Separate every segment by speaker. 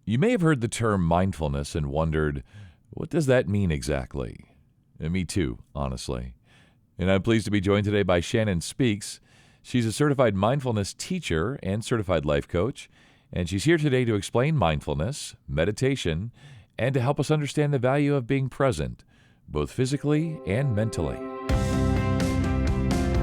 Speaker 1: You may have heard the term mindfulness and wondered, what does that mean exactly? And me too, honestly. And I'm pleased to be joined today by Shannon Speaks. She's a certified mindfulness teacher and certified life coach, and she's here today to explain mindfulness, meditation, and to help us understand the value of being present, both physically and mentally.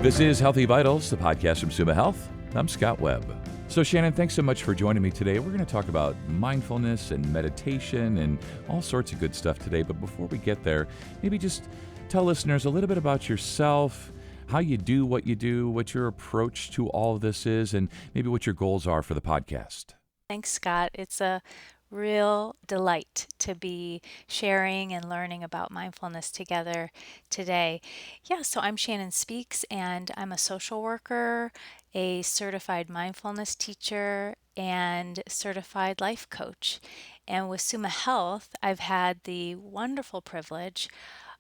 Speaker 1: This is Healthy Vitals, the podcast from Summa Health. I'm Scott Webb. So Shannon, thanks so much for joining me today. We're going to talk about mindfulness and meditation and all sorts of good stuff today. But before we get there, maybe just tell listeners a little bit about yourself, how you do, what your approach to all of this is, and maybe what your goals are for the podcast.
Speaker 2: Thanks, Scott. It's a real delight to be sharing and learning about mindfulness together today. So I'm Shannon Speaks, and I'm a social worker, a certified mindfulness teacher, and certified life coach. And with Summa Health, I've had the wonderful privilege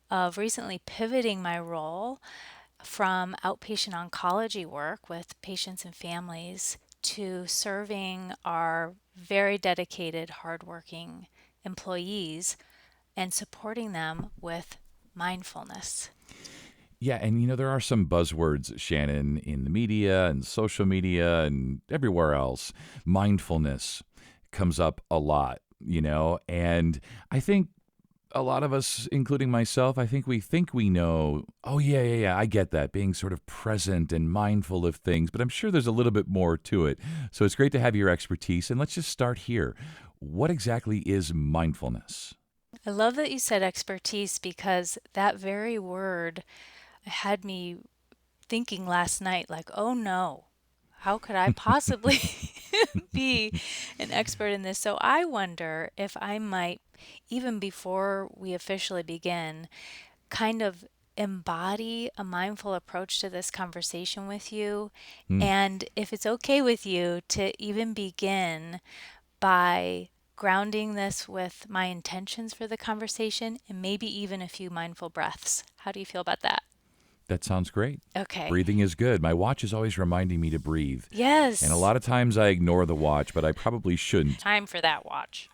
Speaker 2: of recently pivoting my role from outpatient oncology work with patients and families to serving our very dedicated, hardworking employees and supporting them with mindfulness.
Speaker 1: Yeah, and there are some buzzwords, Shannon, in the media and social media and everywhere else. Mindfulness comes up a lot, and I think a lot of us, including myself, I think we know, oh, yeah, I get that, being sort of present and mindful of things, but I'm sure there's a little bit more to it. So it's great to have your expertise, and let's just start here. What exactly is mindfulness?
Speaker 2: I love that you said expertise because that very word had me thinking last night, like, oh no, how could I possibly be an expert in this? So I wonder if I might, even before we officially begin, kind of embody a mindful approach to this conversation with you.
Speaker 1: Hmm.
Speaker 2: And if it's okay with you to even begin by grounding this with my intentions for the conversation and maybe even a few mindful breaths. How do you feel about that?
Speaker 1: That sounds great.
Speaker 2: Okay.
Speaker 1: Breathing is good. My watch is always reminding me to breathe. And a
Speaker 2: Yes.
Speaker 1: lot of times I ignore the watch, but I probably shouldn't.
Speaker 2: Time for that watch.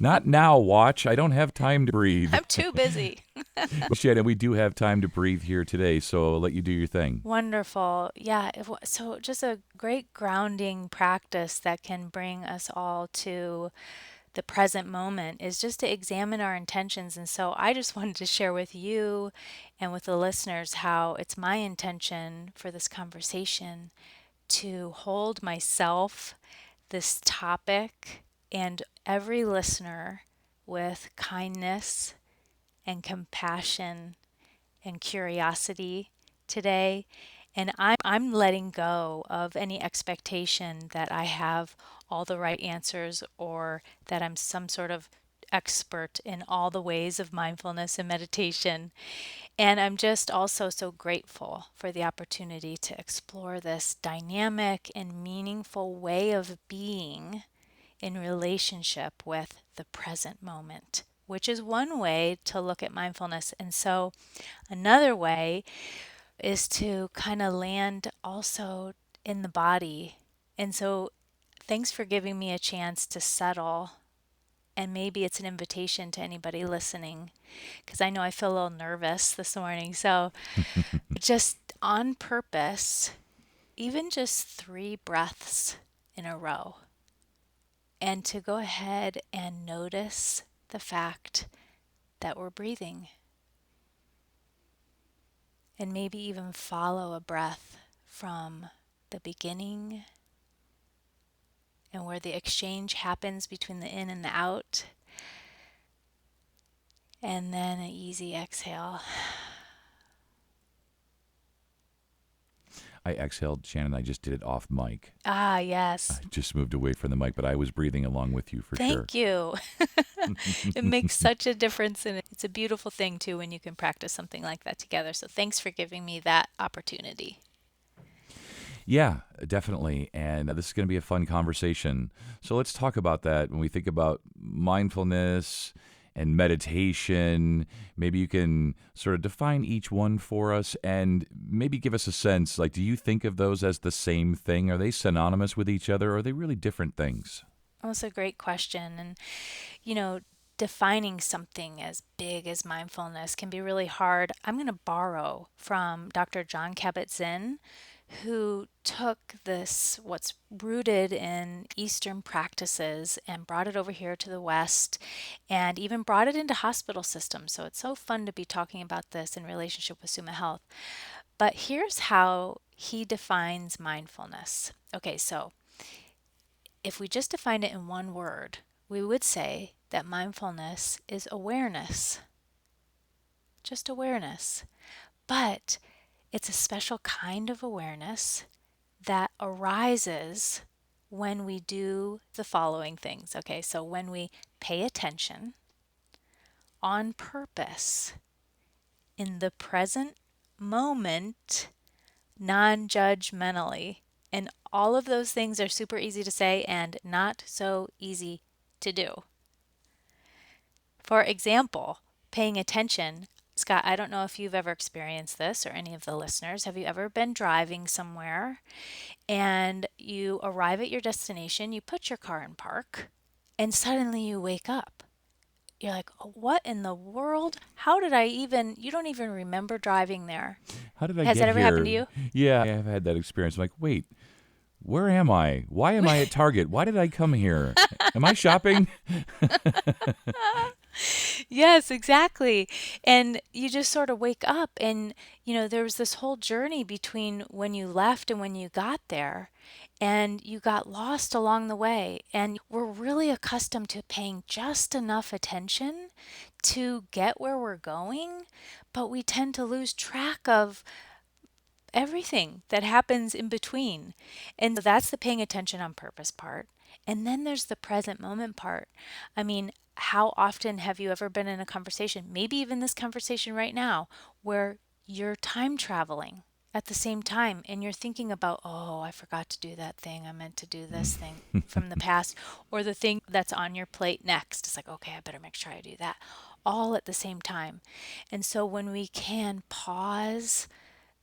Speaker 1: Not now, watch. I don't have time to breathe.
Speaker 2: I'm too busy.
Speaker 1: Well, Shannon, we do have time to breathe here today, so I'll let you do your thing.
Speaker 2: Wonderful. Yeah. So just a great grounding practice that can bring us all to the present moment is just to examine our intentions. And so I just wanted to share with you and with the listeners how it's my intention for this conversation to hold myself, this topic, and every listener with kindness and compassion and curiosity today. And I'm letting go of any expectation that I have all the right answers or that I'm some sort of expert in all the ways of mindfulness and meditation. And I'm just also so grateful for the opportunity to explore this dynamic and meaningful way of being in relationship with the present moment, which is one way to look at mindfulness. And so another way is to kind of land also in the body. And so thanks for giving me a chance to settle. And maybe it's an invitation to anybody listening, because I know I feel a little nervous this morning. So just on purpose, even just 3 breaths in a row, and to go ahead and notice the fact that we're breathing. And maybe even follow a breath from the beginning and where the exchange happens between the in and the out. And then an easy exhale.
Speaker 1: I exhaled, Shannon. I just did it off mic.
Speaker 2: Ah, yes.
Speaker 1: I just moved away from the mic, but I was breathing along with you for sure.
Speaker 2: Thank you. It makes such a difference, and it's a beautiful thing too when you can practice something like that together. So thanks for giving me that opportunity.
Speaker 1: Yeah, definitely. And this is going to be a fun conversation. So let's talk about that. When we think about mindfulness and meditation, maybe you can sort of define each one for us and maybe give us a sense, like, do you think of those as the same thing? Are they synonymous with each other, or are they really different things?
Speaker 2: That's a great question. And, you know, defining something as big as mindfulness can be really hard. I'm going to borrow from Dr. John Kabat-Zinn, who took this, what's rooted in Eastern practices, and brought it over here to the West and even brought it into hospital systems. So it's so fun to be talking about this in relationship with Summa Health. But here's how he defines mindfulness. Okay, so if we just define it in one word, we would say that mindfulness is awareness, just awareness. But it's a special kind of awareness that arises when we do the following things. Okay, so when we pay attention on purpose in the present moment, non judgmentally. And all of those things are super easy to say and not so easy to do. For example, paying attention. Scott, I don't know if you've ever experienced this or any of the listeners. Have you ever been driving somewhere and you arrive at your destination, you put your car in park, and suddenly you wake up? You're like, "Oh, what in the world? How did I even, you don't even remember driving there."
Speaker 1: How did I
Speaker 2: Has
Speaker 1: get
Speaker 2: that ever happened to
Speaker 1: here?
Speaker 2: you?
Speaker 1: Yeah, I've had that experience. I'm like, wait, where am I? Why am I at Target? Why did I come here? Am I shopping?
Speaker 2: Yes, exactly. And you just sort of wake up and, there was this whole journey between when you left and when you got there, and you got lost along the way. And we're really accustomed to paying just enough attention to get where we're going, but we tend to lose track of everything that happens in between. And so that's the paying attention on purpose part. And then there's the present moment part. I mean, how often have you ever been in a conversation, maybe even this conversation right now, where you're time traveling at the same time and you're thinking about, oh, I forgot to do that thing. I meant to do this thing from the past, or the thing that's on your plate next. It's like, okay, I better make sure I do that all at the same time. And so when we can pause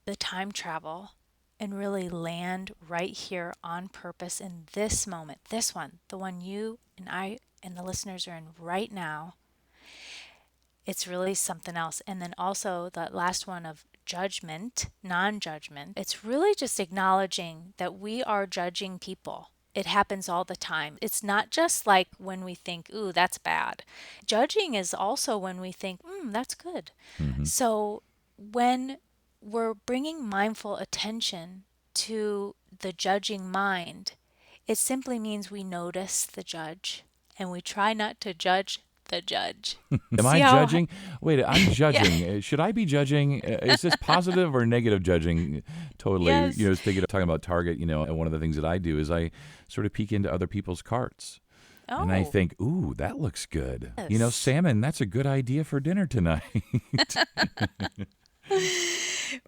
Speaker 2: the time travel and really land right here on purpose in this moment, this one, the one you and I and the listeners are in right now, it's really something else. And then also the last one of judgment, non judgment, it's really just acknowledging that we are judging people. It happens all the time. It's not just like when we think, ooh, that's bad. Judging is also when we think, that's good.
Speaker 1: Hmm.
Speaker 2: So when we're bringing mindful attention to the judging mind, it simply means we notice the judge and we try not to judge the judge.
Speaker 1: Am
Speaker 2: See
Speaker 1: I
Speaker 2: how,
Speaker 1: judging? Wait, I'm
Speaker 2: yeah,
Speaker 1: judging. Should I be judging? Is this positive or negative judging? Totally.
Speaker 2: yes.
Speaker 1: Thinking of talking about Target, and one of the things that I do is I sort of peek into other people's carts. And I
Speaker 2: Oh,
Speaker 1: think, ooh, that looks good.
Speaker 2: yes.
Speaker 1: Salmon, that's a good idea for dinner tonight.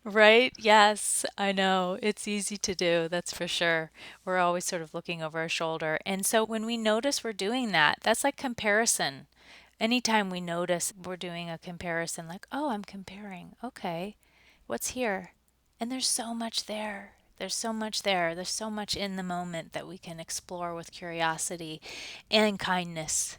Speaker 2: Right? Yes, I know. It's easy to do, that's for sure. We're always sort of looking over our shoulder. And so when we notice we're doing that, that's like comparison. Anytime we notice we're doing a comparison, like, oh, I'm comparing. Okay, what's here? And there's so much there. There's so much there. There's so much in the moment that we can explore with curiosity and kindness.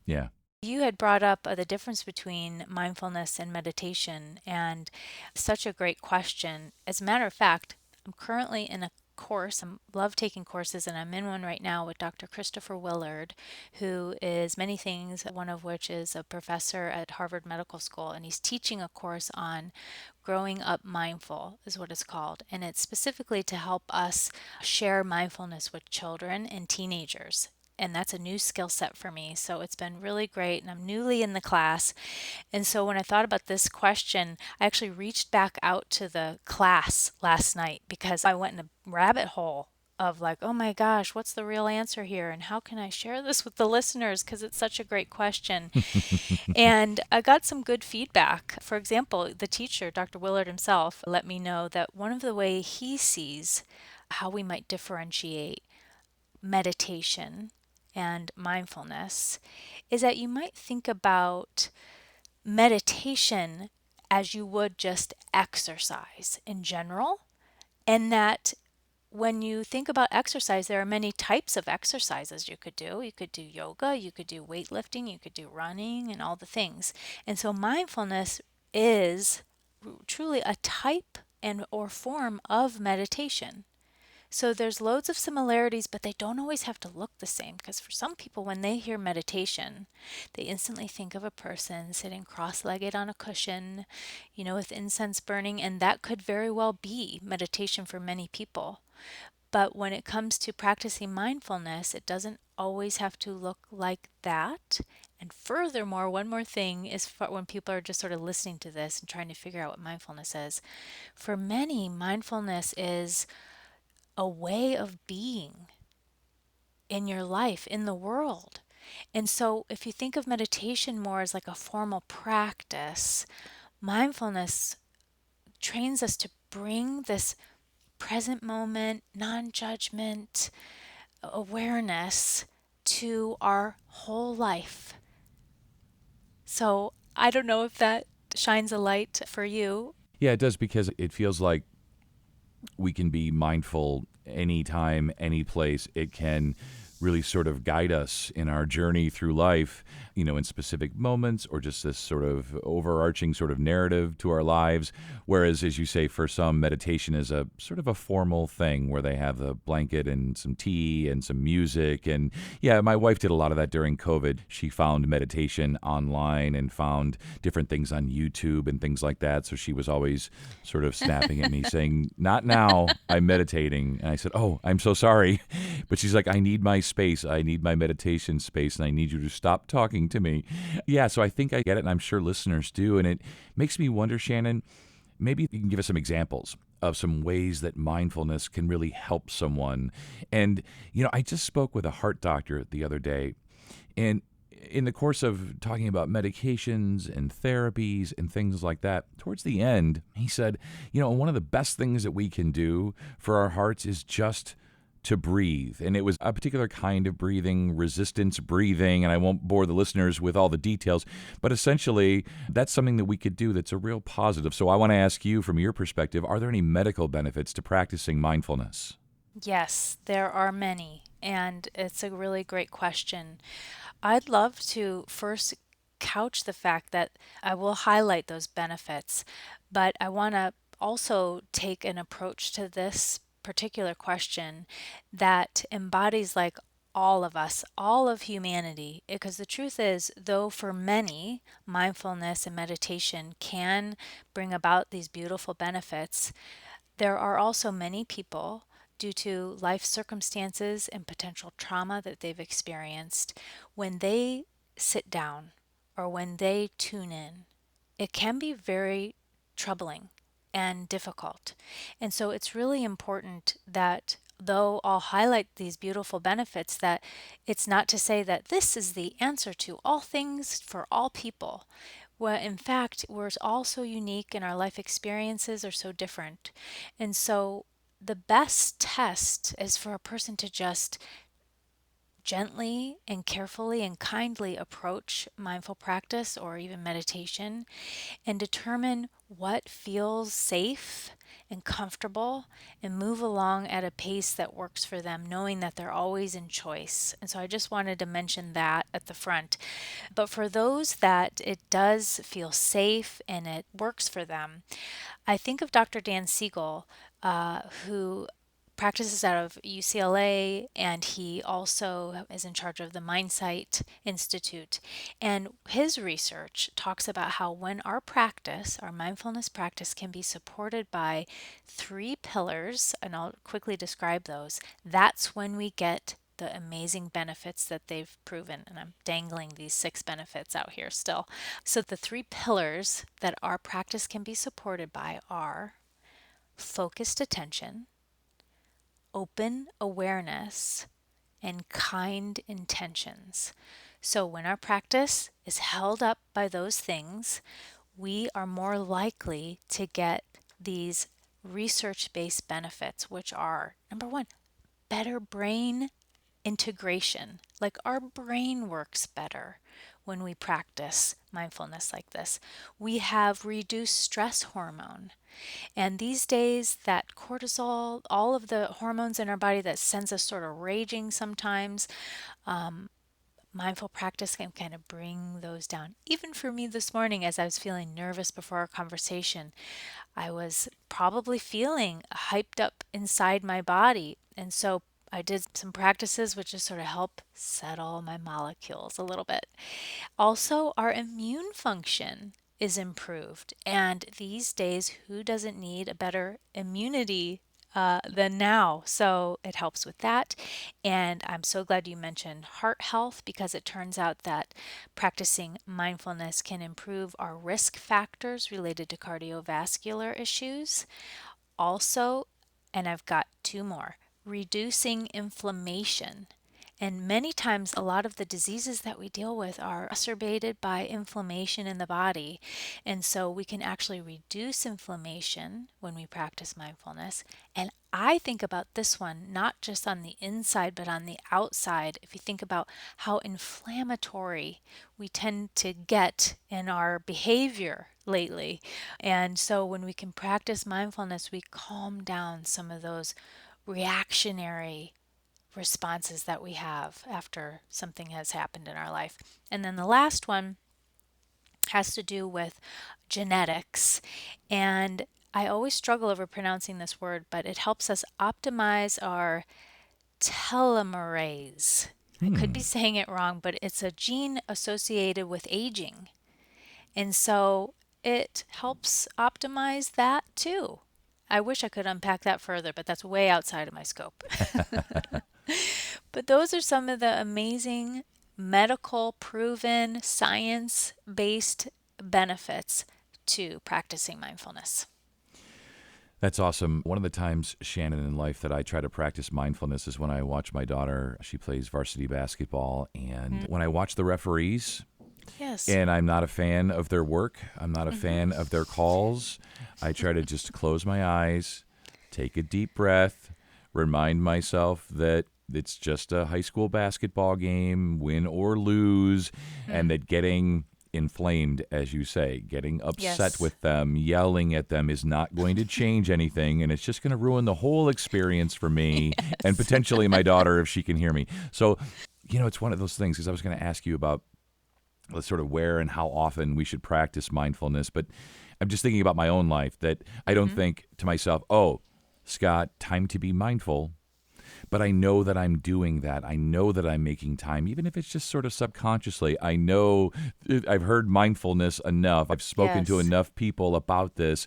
Speaker 1: Yeah.
Speaker 2: You had brought up the difference between mindfulness and meditation, and such a great question. As a matter of fact, I'm currently in a course. I love taking courses, and I'm in one right now with Dr. Christopher Willard, who is many things, one of which is a professor at Harvard Medical School, and he's teaching a course on growing up mindful, is what it's called. And it's specifically to help us share mindfulness with children and teenagers, and that's a new skill set for me. So it's been really great, and I'm newly in the class. And so when I thought about this question, I actually reached back out to the class last night because I went in a rabbit hole of like, oh my gosh, what's the real answer here? And how can I share this with the listeners? Because it's such a great question. And I got some good feedback. For example, the teacher, Dr. Willard himself, let me know that one of the way he sees how we might differentiate meditation and mindfulness is that you might think about meditation as you would just exercise in general, and that when you think about exercise, there are many types of exercises you could do. You could do yoga, you could do weightlifting, you could do running, and all the things. And so mindfulness is truly a type and or form of meditation. So there's loads of similarities, but they don't always have to look the same, because for some people, when they hear meditation, they instantly think of a person sitting cross-legged on a cushion, with incense burning, and that could very well be meditation for many people. But when it comes to practicing mindfulness, it doesn't always have to look like that. And furthermore, one more thing is, for when people are just sort of listening to this and trying to figure out what mindfulness is, for many, mindfulness is a way of being in your life, in the world. And so, if you think of meditation more as like a formal practice, mindfulness trains us to bring this present moment, non judgment, awareness to our whole life. So, I don't know if that shines a light for you.
Speaker 1: Yeah, it does, because it feels like we can be mindful anytime, any place. It can really sort of guide us in our journey through life, in specific moments, or just this sort of overarching sort of narrative to our lives. Whereas, as you say, for some, meditation is a sort of a formal thing where they have the blanket and some tea and some music. And yeah, my wife did a lot of that during COVID. She found meditation online and found different things on YouTube and things like that. So she was always sort of snapping at me saying, "Not now, I'm meditating." And I said, "Oh, I'm so sorry." But she's like, "I need my space. I need my meditation space, and I need you to stop talking to me." Yeah, so I think I get it, and I'm sure listeners do. And it makes me wonder, Shannon, maybe you can give us some examples of some ways that mindfulness can really help someone. And, I just spoke with a heart doctor the other day, and in the course of talking about medications and therapies and things like that, towards the end, he said, one of the best things that we can do for our hearts is just to breathe. And it was a particular kind of breathing, resistance breathing, and I won't bore the listeners with all the details, but essentially that's something that we could do that's a real positive. So I want to ask you, from your perspective, are there any medical benefits to practicing mindfulness?
Speaker 2: Yes, there are many, and it's a really great question. I'd love to first couch the fact that I will highlight those benefits, but I want to also take an approach to this particular question that embodies like all of us, all of humanity. Because the truth is, though for many, mindfulness and meditation can bring about these beautiful benefits, there are also many people, due to life circumstances and potential trauma that they've experienced, when they sit down or when they tune in, it can be very troubling and difficult. And so it's really important that, though I'll highlight these beautiful benefits, that it's not to say that this is the answer to all things for all people. Well, in fact, we're all so unique and our life experiences are so different. And so the best test is for a person to just gently and carefully and kindly approach mindful practice or even meditation and determine what feels safe and comfortable and move along at a pace that works for them, knowing that they're always in choice. And so I just wanted to mention that at the front. But for those that it does feel safe and it works for them, I think of Dr. Dan Siegel, who practices out of UCLA, and he also is in charge of the Mindsight Institute. And his research talks about how when our practice, our mindfulness practice, can be supported by three pillars, and I'll quickly describe those, that's when we get the amazing benefits that they've proven. And I'm dangling these 6 benefits out here still. So, the three pillars that our practice can be supported by are focused attention, open awareness, and kind intentions. So, when our practice is held up by those things, we are more likely to get these research based benefits, which are number one, better brain integration. Like our brain works better when we practice mindfulness like this. We have reduced stress hormone. And these days, that cortisol, all of the hormones in our body that sends us sort of raging sometimes, mindful practice can kind of bring those down. Even for me this morning, as I was feeling nervous before our conversation, I was probably feeling hyped up inside my body. And so I did some practices which just sort of help settle my molecules a little bit. Also, our immune function is improved. And these days, who doesn't need a better immunity than now? So it helps with that. And I'm so glad you mentioned heart health because it turns out that practicing mindfulness can improve our risk factors related to cardiovascular issues. Also, and I've got two more, reducing inflammation. And many times, a lot of the diseases that we deal with are exacerbated by inflammation in the body. And so we can actually reduce inflammation when we practice mindfulness. And I think about this one not just on the inside, but on the outside. If you think about how inflammatory we tend to get in our behavior lately. And so when we can practice mindfulness, we calm down some of those reactionary responses that we have after something has happened in our life. And then the last one has to do with genetics. And I always struggle over pronouncing this word, but it helps us optimize our telomerase. I could be
Speaker 1: Hmm.
Speaker 2: saying it wrong, but it's a gene associated with aging. And so it helps optimize that too. I wish I could unpack that further, but that's way outside of my scope. But those are some of the amazing medical proven science based benefits to practicing mindfulness.
Speaker 1: That's awesome. One of the times, Shannon, in life that I try to practice mindfulness is when I watch my daughter. She plays varsity basketball. And
Speaker 2: Mm,
Speaker 1: when I watch the referees,
Speaker 2: yes.
Speaker 1: and I'm not a fan of their work, I'm not a
Speaker 2: Hmm.
Speaker 1: fan of their calls, I try to just close my eyes, take a deep breath, remind myself that it's just a high school basketball game, win or lose, and
Speaker 2: Mm,
Speaker 1: that getting inflamed, as you say, getting upset
Speaker 2: yes.
Speaker 1: with them, yelling at them is not going to change anything, and it's just going to ruin the whole experience for me and
Speaker 2: Yes.
Speaker 1: potentially my daughter if she can hear me. So, it's one of those things because I was going to ask you about sort of where and how often we should practice mindfulness. But I'm just thinking about my own life that I don't
Speaker 2: Hmm.
Speaker 1: think to myself, oh, Scott, time to be mindful. But I know that I'm doing that. I know that I'm making time, even if it's just sort of subconsciously. I know I've heard mindfulness enough. I've spoken to
Speaker 2: Yes.
Speaker 1: enough people about this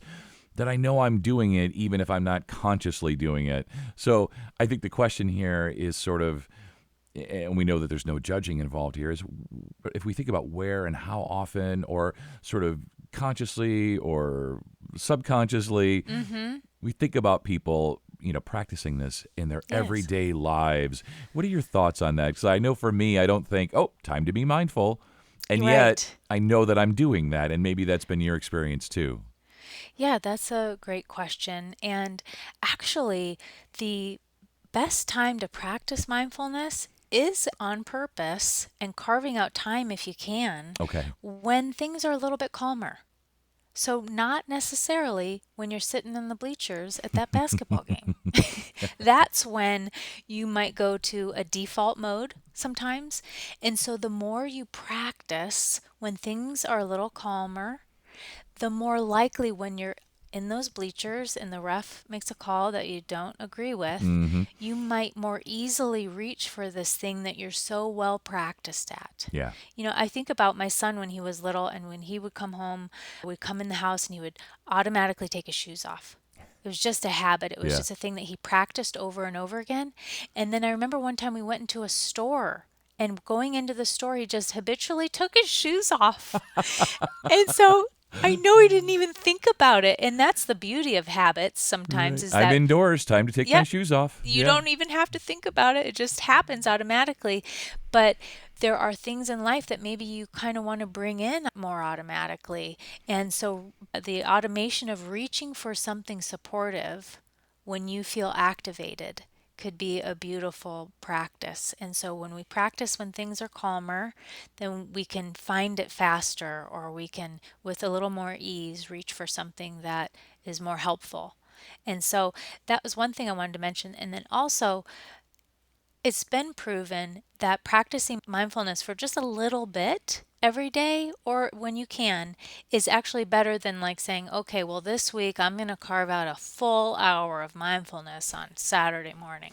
Speaker 1: that I know I'm doing it, even if I'm not consciously doing it. So I think the question here is sort of, and we know that there's no judging involved here, is if we think about where and how often, or sort of consciously or subconsciously,
Speaker 2: Hmm.
Speaker 1: we think about people, practicing this in their
Speaker 2: Yes.
Speaker 1: everyday lives. What are your thoughts on that? Because I know for me, I don't think, oh, time to be mindful. And yet
Speaker 2: Right.
Speaker 1: I know that I'm doing that. And maybe that's been your experience too.
Speaker 2: Yeah, that's a great question. And actually, the best time to practice mindfulness is on purpose and carving out time if you can
Speaker 1: Okay.
Speaker 2: when things are a little bit calmer. So, not necessarily when you're sitting in the bleachers at that basketball game. That's when you might go to a default mode sometimes. And so, the more you practice when things are a little calmer, the more likely when you're in those bleachers and the ref makes a call that you don't agree with,
Speaker 1: Hmm.
Speaker 2: you might more easily reach for this thing that you're so well practiced at.
Speaker 1: Yeah.
Speaker 2: I think about my son when he was little and when he would come home, we'd come in the house and he would automatically take his shoes off. It was just a habit. It was
Speaker 1: Yeah.
Speaker 2: just a thing that he practiced over and over again. And then I remember one time we went into a store and going into the store, he just habitually took his shoes off. And so I know he didn't even think about it. And that's the beauty of habits sometimes
Speaker 1: Right.
Speaker 2: is
Speaker 1: I'm
Speaker 2: that,
Speaker 1: indoors. Time to take my
Speaker 2: yep,
Speaker 1: shoes off.
Speaker 2: you
Speaker 1: Yeah.
Speaker 2: don't even have to think about it. It just happens automatically. But there are things in life that maybe you kind of want to bring in more automatically. And so the automation of reaching for something supportive when you feel activated could be a beautiful practice. And so when we practice when things are calmer, then we can find it faster, or we can, with a little more ease, reach for something that is more helpful. And so that was one thing I wanted to mention. And then also, it's been proven that practicing mindfulness for just a little bit every day, or when you can, is actually better than like saying, okay, well, this week I'm going to carve out a full hour of mindfulness on Saturday morning.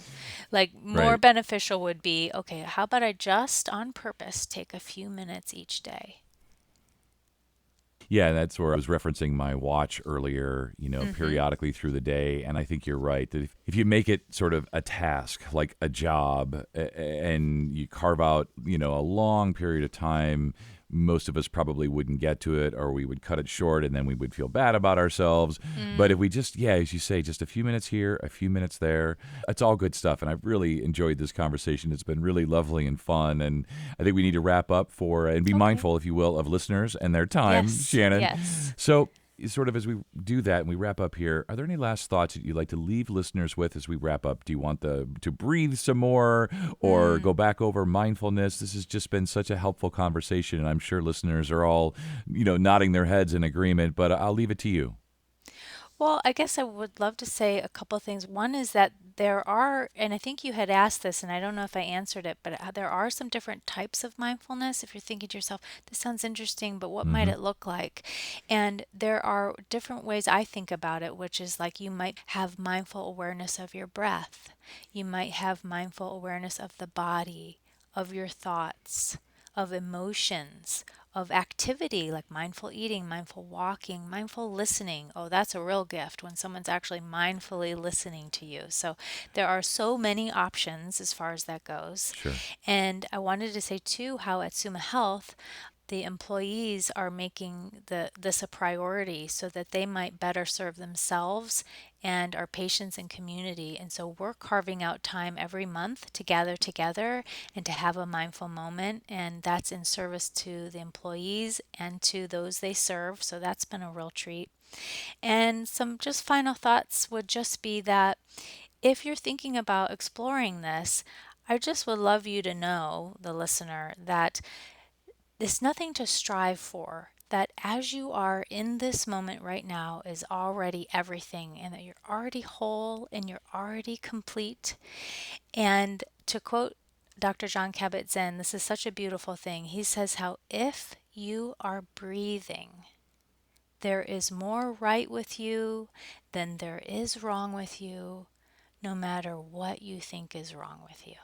Speaker 2: Like, more
Speaker 1: Right.
Speaker 2: beneficial would be, okay, how about I just on purpose take a few minutes each day?
Speaker 1: Yeah, that's where I was referencing my watch earlier,
Speaker 2: Mm-hmm.
Speaker 1: periodically through the day. And I think you're right that if you make it sort of a task, like a job, and you carve out, a long period of time, most of us probably wouldn't get to it, or we would cut it short and then we would feel bad about ourselves. But if
Speaker 2: Mm,
Speaker 1: we just, yeah, as you say, just a few minutes here, a few minutes there, it's all good stuff. And I've really enjoyed this conversation. It's been really lovely and fun. And I think we need to wrap up and be
Speaker 2: okay.
Speaker 1: mindful, if you will, of listeners and their time,
Speaker 2: Yes.
Speaker 1: Shannon.
Speaker 2: Yes.
Speaker 1: So, sort of as we do that and we wrap up here, are there any last thoughts that you'd like to leave listeners with as we wrap up? Do you want to breathe some more, or
Speaker 2: Mm.
Speaker 1: go back over mindfulness? This has just been such a helpful conversation, and I'm sure listeners are all, nodding their heads in agreement, but I'll leave it to you.
Speaker 2: Well, I guess I would love to say a couple things. One is that there are, and I think you had asked this, and I don't know if I answered it, but there are some different types of mindfulness. If you're thinking to yourself, this sounds interesting, but what might
Speaker 1: Hmm.
Speaker 2: it look like? And there are different ways I think about it, which is like you might have mindful awareness of your breath, you might have mindful awareness of the body, of your thoughts, of emotions, of activity like mindful eating, mindful walking, mindful listening. Oh, that's a real gift when someone's actually mindfully listening to you. So there are so many options as far as that goes.
Speaker 1: Sure.
Speaker 2: And I wanted to say too how at Suma Health, the employees are making this a priority so that they might better serve themselves and our patients and community. And so we're carving out time every month to gather together and to have a mindful moment. And that's in service to the employees and to those they serve. So that's been a real treat. And some just final thoughts would just be that if you're thinking about exploring this, I just would love you to know, the listener, that there's nothing to strive for. That as you are in this moment right now is already everything, and that you're already whole and you're already complete. And to quote Dr. John Kabat-Zinn, this is such a beautiful thing. He says how if you are breathing, there is more right with you than there is wrong with you, no matter what you think is wrong with you.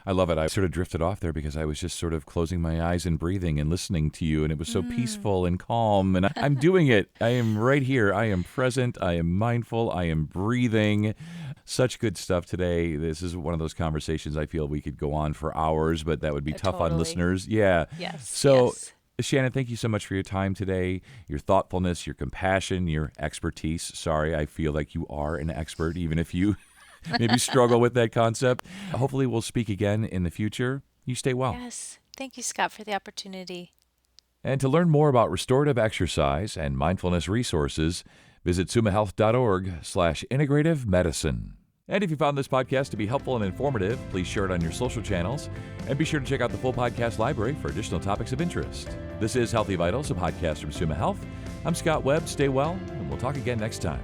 Speaker 1: I love it. I sort of drifted off there because I was just sort of closing my eyes and breathing and listening to you, and it was so
Speaker 2: Mm.
Speaker 1: peaceful and calm. And I'm doing it. I am right here. I am present. I am mindful. I am breathing. Such good stuff today. This is one of those conversations I feel we could go on for hours, but that would be tough on
Speaker 2: Totally.
Speaker 1: listeners. Yeah.
Speaker 2: Yes,
Speaker 1: So,
Speaker 2: yes.
Speaker 1: Shannon, thank you so much for your time today, your thoughtfulness, your compassion, your expertise. Sorry, I feel like you are an expert, even if you maybe struggle with that concept. Hopefully, we'll speak again in the future. You stay well.
Speaker 2: Yes. Thank you, Scott, for the opportunity.
Speaker 1: And to learn more about restorative exercise and mindfulness resources, visit sumahealth.org/integrative medicine. And if you found this podcast to be helpful and informative, please share it on your social channels. And be sure to check out the full podcast library for additional topics of interest. This is Healthy Vitals, a podcast from Suma Health. I'm Scott Webb. Stay well, and we'll talk again next time.